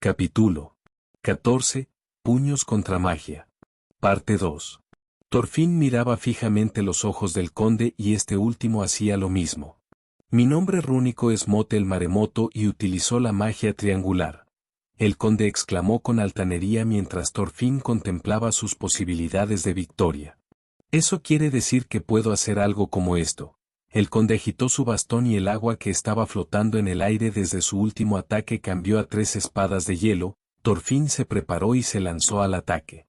Capítulo 14. Puños contra magia. Parte 2. Thorfinn miraba fijamente los ojos del conde y este último hacía lo mismo. Mi nombre rúnico es Mote el Maremoto y utilizó la magia triangular. El conde exclamó con altanería mientras Thorfinn contemplaba sus posibilidades de victoria. Eso quiere decir que puedo hacer algo como esto. El conde agitó su bastón y el agua que estaba flotando en el aire desde su último ataque cambió a 3 espadas de hielo. Thorfinn se preparó y se lanzó al ataque.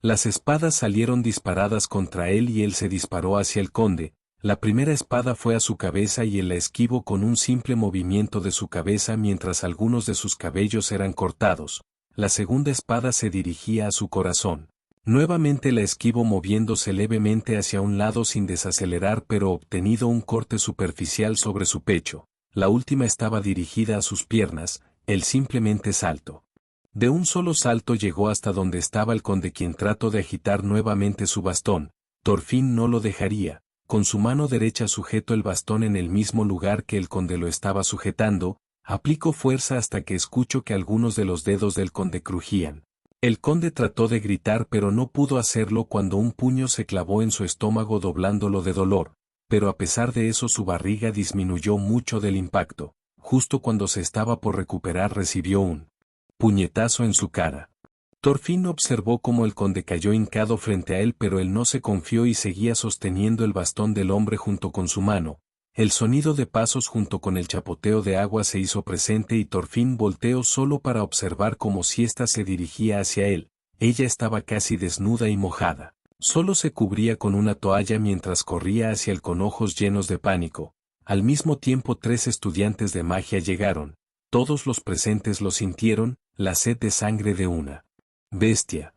Las espadas salieron disparadas contra él y él se disparó hacia el conde. La primera espada fue a su cabeza y él la esquivó con un simple movimiento de su cabeza mientras algunos de sus cabellos eran cortados. La segunda espada se dirigía a su corazón. Nuevamente la esquivó moviéndose levemente hacia un lado sin desacelerar pero obtenido un corte superficial sobre su pecho. La última estaba dirigida a sus piernas, él simplemente saltó. De un solo salto llegó hasta donde estaba el conde quien trató de agitar nuevamente su bastón. Thorfinn no lo dejaría. Con su mano derecha sujetó el bastón en el mismo lugar que el conde lo estaba sujetando, aplicó fuerza hasta que escuchó que algunos de los dedos del conde crujían. El conde trató de gritar pero no pudo hacerlo cuando un puño se clavó en su estómago doblándolo de dolor, pero a pesar de eso su barriga disminuyó mucho del impacto. Justo cuando se estaba por recuperar recibió un puñetazo en su cara. Thorfinn observó cómo el conde cayó hincado frente a él pero él no se confió y seguía sosteniendo el bastón del hombre junto con su mano. El sonido de pasos junto con el chapoteo de agua se hizo presente y Thorfinn volteó solo para observar cómo si ésta se dirigía hacia él. Ella estaba casi desnuda y mojada. Solo se cubría con una toalla mientras corría hacia él con ojos llenos de pánico. Al mismo tiempo 3 estudiantes de magia llegaron. Todos los presentes lo sintieron, la sed de sangre de una bestia.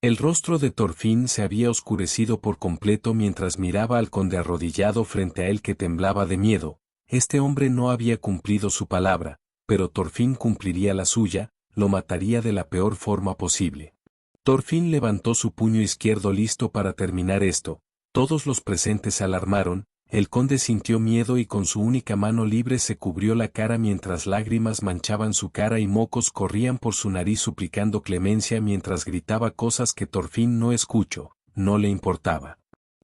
El rostro de Thorfinn se había oscurecido por completo mientras miraba al conde arrodillado frente a él que temblaba de miedo. Este hombre no había cumplido su palabra, pero Thorfinn cumpliría la suya, lo mataría de la peor forma posible. Thorfinn levantó su puño izquierdo listo para terminar esto. Todos los presentes se alarmaron. El conde sintió miedo y con su única mano libre se cubrió la cara mientras lágrimas manchaban su cara y mocos corrían por su nariz suplicando clemencia mientras gritaba cosas que Thorfinn no escuchó, no le importaba.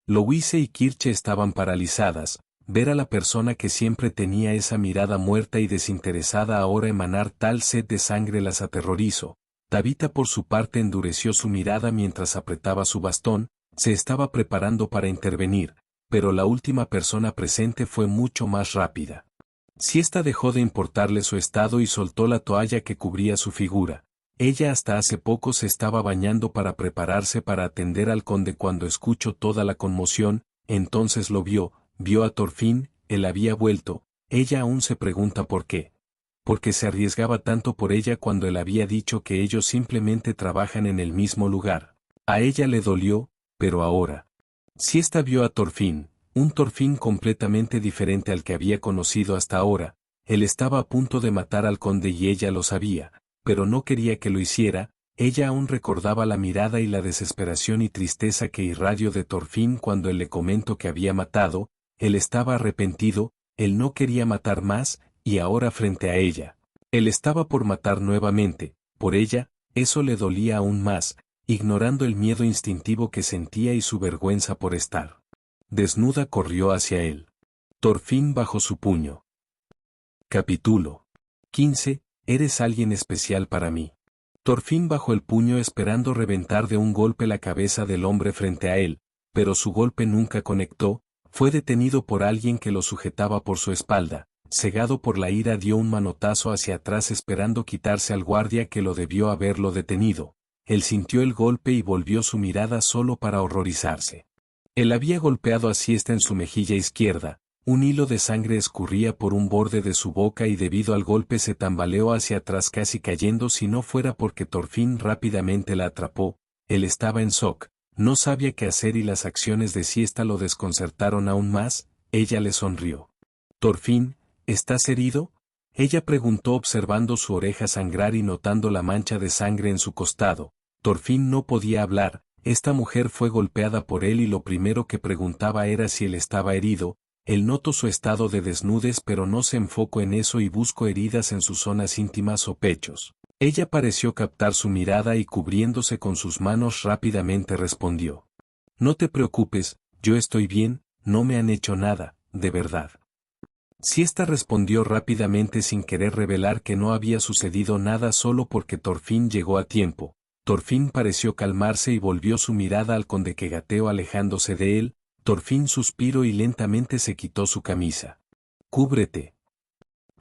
Louise y Kirche estaban paralizadas. Ver a la persona que siempre tenía esa mirada muerta y desinteresada ahora emanar tal sed de sangre las aterrorizó. Tabitha por su parte endureció su mirada mientras apretaba su bastón, se estaba preparando para intervenir. Pero la última persona presente fue mucho más rápida. Siesta dejó de importarle su estado y soltó la toalla que cubría su figura. Ella hasta hace poco se estaba bañando para prepararse para atender al conde cuando escuchó toda la conmoción, entonces lo vio a Thorfinn, él había vuelto, ella aún se pregunta por qué. Porque se arriesgaba tanto por ella cuando él había dicho que ellos simplemente trabajan en el mismo lugar. A ella le dolió, pero ahora. Siesta vio a Thorfinn, un Thorfinn completamente diferente al que había conocido hasta ahora. Él estaba a punto de matar al conde y ella lo sabía, pero no quería que lo hiciera. Ella aún recordaba la mirada y la desesperación y tristeza que irradió de Thorfinn cuando él le comentó que había matado. Él estaba arrepentido, él no quería matar más, y ahora frente a ella. Él estaba por matar nuevamente, por ella, eso le dolía aún más. Ignorando el miedo instintivo que sentía y su vergüenza por estar desnuda corrió hacia él. Thorfinn bajó su puño. Capítulo 15. Eres alguien especial para mí. Thorfinn bajó el puño esperando reventar de un golpe la cabeza del hombre frente a él, pero su golpe nunca conectó, fue detenido por alguien que lo sujetaba por su espalda. Cegado por la ira dio un manotazo hacia atrás esperando quitarse al guardia que lo debió haberlo detenido. Él sintió el golpe y volvió su mirada solo para horrorizarse. Él había golpeado a Siesta en su mejilla izquierda, un hilo de sangre escurría por un borde de su boca y debido al golpe se tambaleó hacia atrás casi cayendo si no fuera porque Thorfinn rápidamente la atrapó. Él estaba en shock, no sabía qué hacer y las acciones de Siesta lo desconcertaron aún más. Ella le sonrió. «Thorfinn, ¿estás herido?», ella preguntó observando su oreja sangrar y notando la mancha de sangre en su costado. Thorfinn no podía hablar, esta mujer fue golpeada por él y lo primero que preguntaba era si él estaba herido. Él notó su estado de desnudez pero no se enfocó en eso y buscó heridas en sus zonas íntimas o pechos. Ella pareció captar su mirada y cubriéndose con sus manos rápidamente respondió. No te preocupes, yo estoy bien, no me han hecho nada, de verdad. Siesta respondió rápidamente sin querer revelar que no había sucedido nada solo porque Thorfinn llegó a tiempo. Thorfinn pareció calmarse y volvió su mirada al conde que gateó alejándose de él. Thorfinn suspiró y lentamente se quitó su camisa. Cúbrete.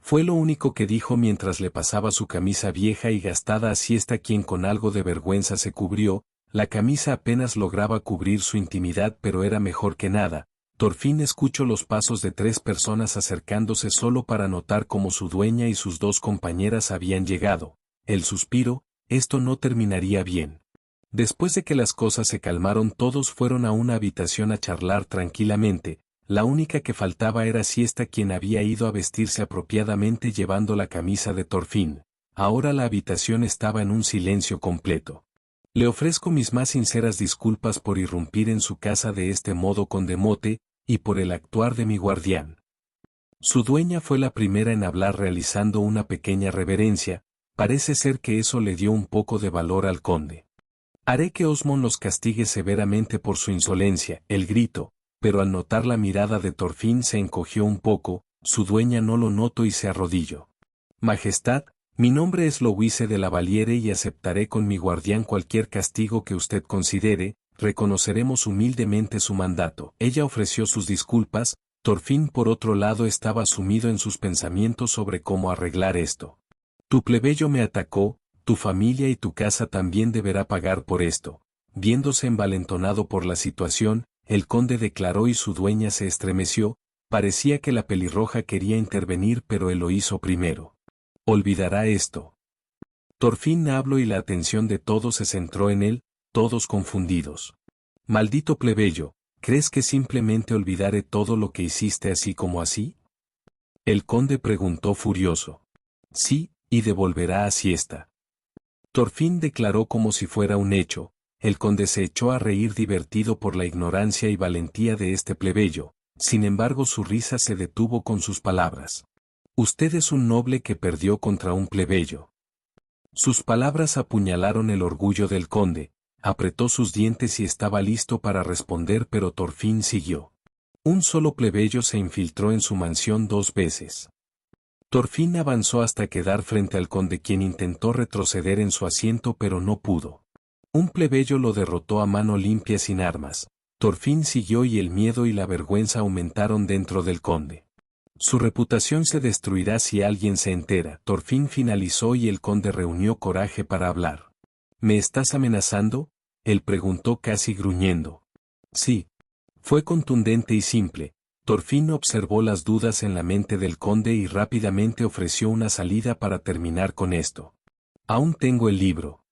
Fue lo único que dijo mientras le pasaba su camisa vieja y gastada a Siesta, quien con algo de vergüenza se cubrió. La camisa apenas lograba cubrir su intimidad, pero era mejor que nada. Thorfinn escuchó los pasos de 3 personas acercándose solo para notar cómo su dueña y sus 2 compañeras habían llegado. El suspiro, esto no terminaría bien. Después de que las cosas se calmaron, todos fueron a una habitación a charlar tranquilamente. La única que faltaba era Siesta, quien había ido a vestirse apropiadamente llevando la camisa de Thorfinn. Ahora la habitación estaba en un silencio completo. Le ofrezco mis más sinceras disculpas por irrumpir en su casa de este modo con demote, y por el actuar de mi guardián. Su dueña fue la primera en hablar realizando una pequeña reverencia. Parece ser que eso le dio un poco de valor al conde. Haré que Osmond los castigue severamente por su insolencia, el grito, pero al notar la mirada de Thorfinn se encogió un poco. Su dueña no lo notó y se arrodilló. Majestad, mi nombre es Louise de la Valliere y aceptaré con mi guardián cualquier castigo que usted considere. Reconoceremos humildemente su mandato. Ella ofreció sus disculpas. Thorfinn por otro lado estaba sumido en sus pensamientos sobre cómo arreglar esto. Tu plebeyo me atacó, tu familia y tu casa también deberá pagar por esto. Viéndose envalentonado por la situación, el conde declaró y su dueña se estremeció. Parecía que la pelirroja quería intervenir, pero él lo hizo primero. Olvidará esto. Thorfinn habló y la atención de todos se centró en él, todos confundidos. Maldito plebeyo, ¿crees que simplemente olvidaré todo lo que hiciste así como así? El conde preguntó furioso. Sí, y devolverá a Siesta. Thorfinn declaró como si fuera un hecho. El conde se echó a reír divertido por la ignorancia y valentía de este plebeyo. Sin embargo, su risa se detuvo con sus palabras. Usted es un noble que perdió contra un plebeyo. Sus palabras apuñalaron el orgullo del conde. Apretó sus dientes y estaba listo para responder, pero Thorfinn siguió. Un solo plebeyo se infiltró en su mansión 2 veces. Thorfinn avanzó hasta quedar frente al conde, quien intentó retroceder en su asiento pero no pudo. Un plebeyo lo derrotó a mano limpia sin armas. Thorfinn siguió y el miedo y la vergüenza aumentaron dentro del conde. Su reputación se destruirá si alguien se entera. Thorfinn finalizó y el conde reunió coraje para hablar. ¿Me estás amenazando? Él preguntó casi gruñendo. Sí. Fue contundente y simple. Thorfinn observó las dudas en la mente del conde y rápidamente ofreció una salida para terminar con esto. Aún tengo el libro.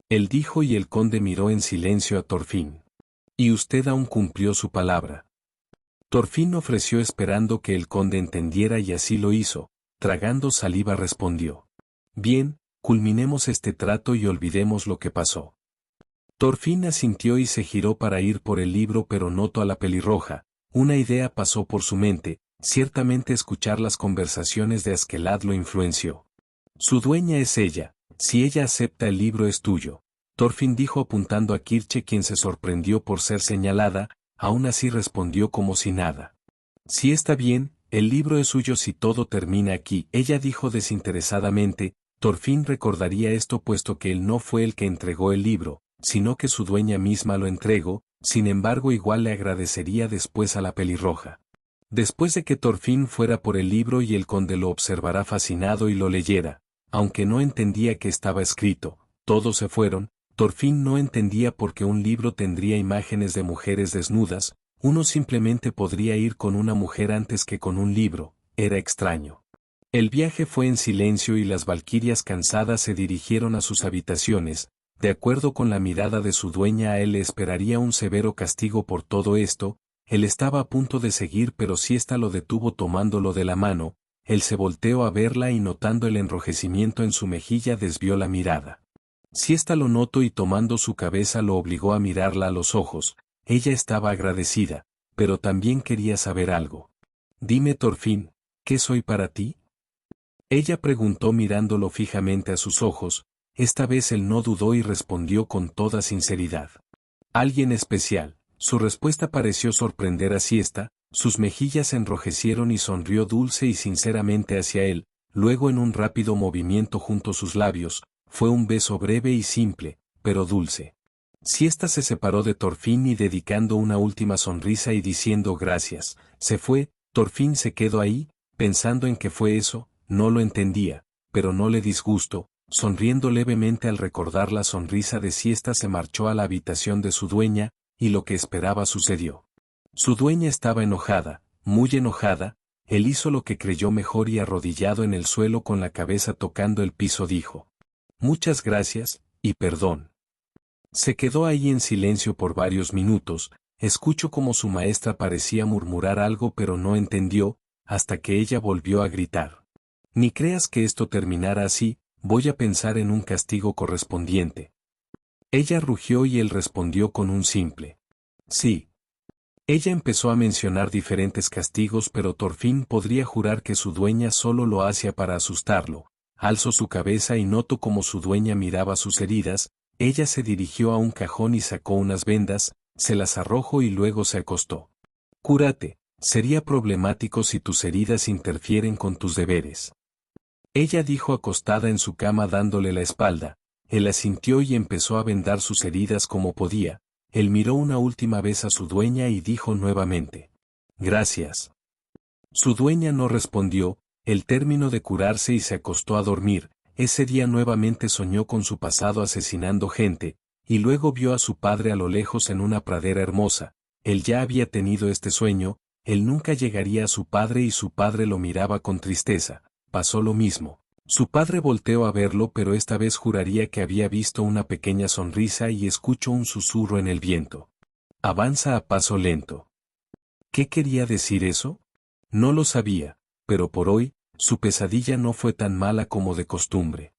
Él dijo y el conde miró en silencio a Thorfinn. Y usted aún cumplió su palabra. Thorfinn ofreció esperando que el conde entendiera y así lo hizo. Tragando saliva respondió. Bien, culminemos este trato y olvidemos lo que pasó. Thorfinn asintió y se giró para ir por el libro, pero notó a la pelirroja. Una idea pasó por su mente, ciertamente escuchar las conversaciones de Askeladd lo influenció. Su dueña es ella, si ella acepta el libro es tuyo. Thorfinn dijo apuntando a Kirche, quien se sorprendió por ser señalada, aún así respondió como si nada. Si está bien, el libro es suyo si todo termina aquí, ella dijo desinteresadamente. Thorfinn recordaría esto puesto que él no fue el que entregó el libro, sino que su dueña misma lo entregó. Sin embargo, igual le agradecería después a la pelirroja. Después de que Thorfinn fuera por el libro y el conde lo observara fascinado y lo leyera, aunque no entendía qué estaba escrito, todos se fueron. Thorfinn no entendía por qué un libro tendría imágenes de mujeres desnudas. Uno simplemente podría ir con una mujer antes que con un libro. Era extraño. El viaje fue en silencio y las valquirias cansadas se dirigieron a sus habitaciones. De acuerdo con la mirada de su dueña, a él le esperaría un severo castigo por todo esto. Él estaba a punto de seguir, pero Siesta lo detuvo tomándolo de la mano. Él se volteó a verla y notando el enrojecimiento en su mejilla desvió la mirada. Siesta lo notó y tomando su cabeza lo obligó a mirarla a los ojos. Ella estaba agradecida, pero también quería saber algo. Dime, Thorfinn, ¿qué soy para ti? Ella preguntó mirándolo fijamente a sus ojos. Esta vez él no dudó y respondió con toda sinceridad. Alguien especial. Su respuesta pareció sorprender a Siesta, sus mejillas se enrojecieron y sonrió dulce y sinceramente hacia él, luego en un rápido movimiento junto a sus labios, fue un beso breve y simple, pero dulce. Siesta se separó de Thorfinn y dedicando una última sonrisa y diciendo gracias, se fue. Thorfinn se quedó ahí, pensando en qué fue eso, no lo entendía, pero no le disgustó. Sonriendo levemente al recordar la sonrisa de Siesta se marchó a la habitación de su dueña, y lo que esperaba sucedió. Su dueña estaba enojada, muy enojada. Él hizo lo que creyó mejor y arrodillado en el suelo con la cabeza tocando el piso dijo: muchas gracias, y perdón. Se quedó ahí en silencio por varios minutos, escuchó como su maestra parecía murmurar algo pero no entendió, hasta que ella volvió a gritar. Ni creas que esto terminara así, voy a pensar en un castigo correspondiente. Ella rugió y él respondió con un simple sí. Ella empezó a mencionar diferentes castigos pero Thorfinn podría jurar que su dueña solo lo hacía para asustarlo. Alzó su cabeza y notó como su dueña miraba sus heridas. Ella se dirigió a un cajón y sacó unas vendas, se las arrojó y luego se acostó. Cúrate, sería problemático si tus heridas interfieren con tus deberes. Ella dijo acostada en su cama dándole la espalda. Él asintió y empezó a vendar sus heridas como podía. Él miró una última vez a su dueña y dijo nuevamente: gracias. Su dueña no respondió. Él terminó de curarse y se acostó a dormir. Ese día nuevamente soñó con su pasado asesinando gente, y luego vio a su padre a lo lejos en una pradera hermosa. Él ya había tenido este sueño, él nunca llegaría a su padre y su padre lo miraba con tristeza. Pasó lo mismo. Su padre volteó a verlo pero esta vez juraría que había visto una pequeña sonrisa y escuchó un susurro en el viento. Avanza a paso lento. ¿Qué quería decir eso? No lo sabía, pero por hoy, su pesadilla no fue tan mala como de costumbre.